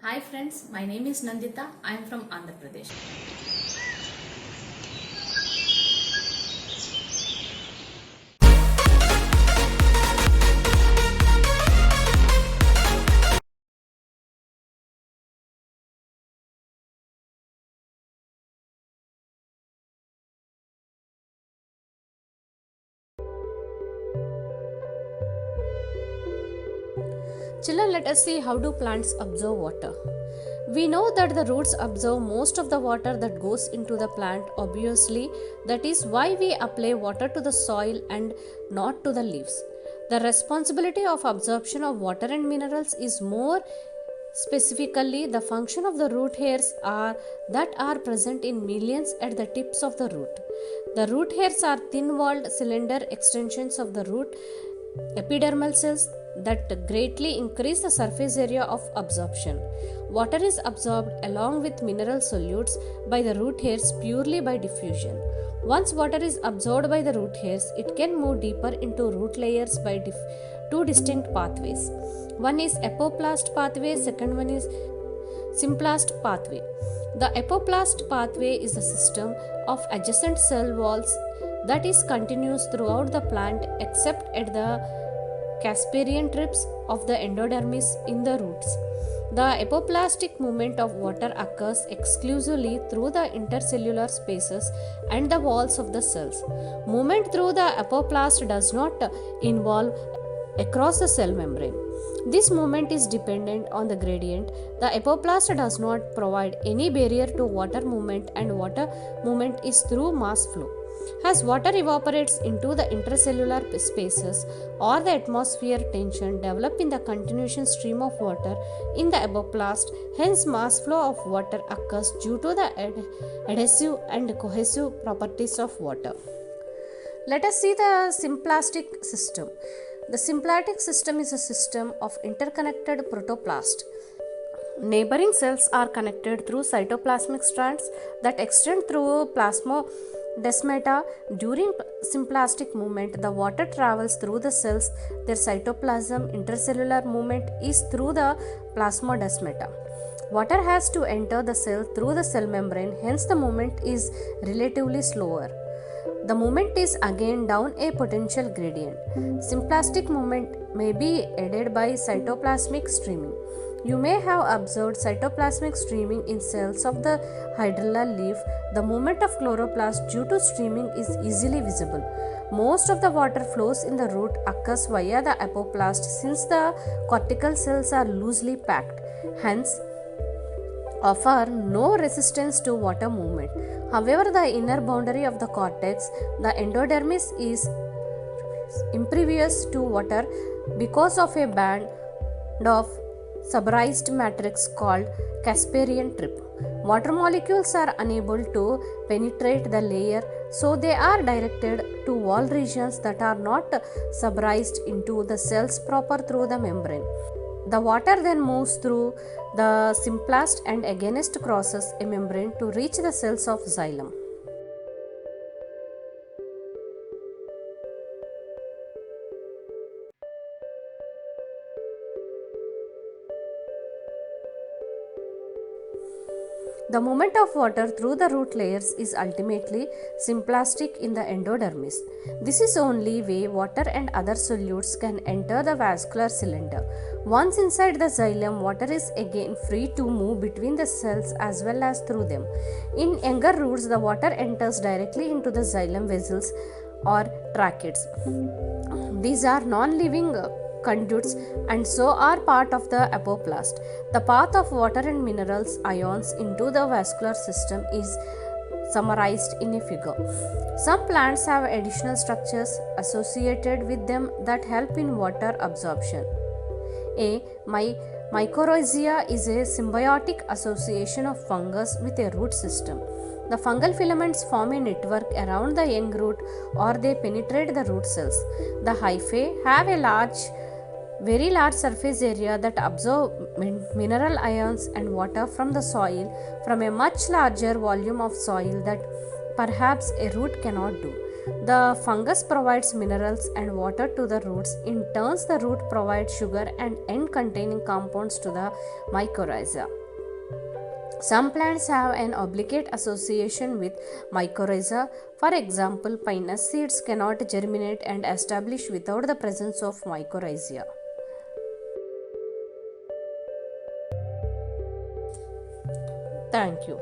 Hi friends, my name is Nandita. I am from Andhra Pradesh. Children, let us see how do plants absorb water. We know that the roots absorb most of the water that goes into the plant. Obviously, that is why we apply water to the soil and not to the leaves. The responsibility of absorption of water and minerals is more specifically the function of the root hairs are that are present in millions at the tips of the root. The root hairs are thin-walled cylinder extensions of the root epidermal cells that greatly increase the surface area of absorption. Water is absorbed along with mineral solutes by the root hairs purely by diffusion. Once water is absorbed by the root hairs, it can move deeper into root layers by two distinct pathways. One is apoplast pathway, second one is symplast pathway. The apoplast pathway is a system of adjacent cell walls that is continuous throughout the plant except at the Casparian trips of the endodermis in the roots. The apoplastic movement of water occurs exclusively through the intercellular spaces and the walls of the cells. Movement through the apoplast does not involve across the cell membrane. This movement is dependent on the gradient. The apoplast does not provide any barrier to water movement, and water movement is through mass flow. As water evaporates into the intercellular spaces or the atmosphere, tension develops in the continuation stream of water in the apoplast. Hence, mass flow of water occurs due to the adhesive and cohesive properties of water. Let us see the symplastic system. The symplastic system is a system of interconnected protoplast. Neighboring cells are connected through cytoplasmic strands that extend through plasmodesmata. During symplastic movement, the water travels through the cells. Their cytoplasm intercellular movement is through the plasmodesmata. Water has to enter the cell through the cell membrane, hence the movement is relatively slower. The movement is again down a potential gradient. Symplastic movement may be aided by cytoplasmic streaming. You may have observed cytoplasmic streaming in cells of the hydrilla leaf. The movement of chloroplast due to streaming is easily visible. Most of the water flows in the root occurs via the apoplast since the cortical cells are loosely packed. Hence, offer no resistance to water movement. However, the inner boundary of the cortex, the endodermis, is impervious to water because of a band of suberized matrix called Casparian trip. Water molecules are unable to penetrate the layer, so they are directed to wall regions that are not suberized into the cells proper through the membrane. The water then moves through the symplast and against crosses a membrane to reach the cells of xylem. The movement of water through the root layers is ultimately symplastic in the endodermis. This is the only way water and other solutes can enter the vascular cylinder. Once inside the xylem, water is again free to move between the cells as well as through them. In younger roots, the water enters directly into the xylem vessels or tracheids. These are non-living conduits and so are part of the apoplast. The path of water and minerals ions into the vascular system is summarized in a figure. Some plants have additional structures associated with them that help in water absorption. A mycorrhiza is a symbiotic association of fungus with a root system. The fungal filaments form a network around the young root or they penetrate the root cells. The hyphae have a very large surface area that absorb mineral ions and water from the soil from a much larger volume of soil that perhaps a root cannot do. The fungus provides minerals and water to the roots. In turn, the root provides sugar and end containing compounds to the mycorrhiza. Some plants have an obligate association with mycorrhiza. For example, pinus seeds cannot germinate and establish without the presence of mycorrhiza. Thank you.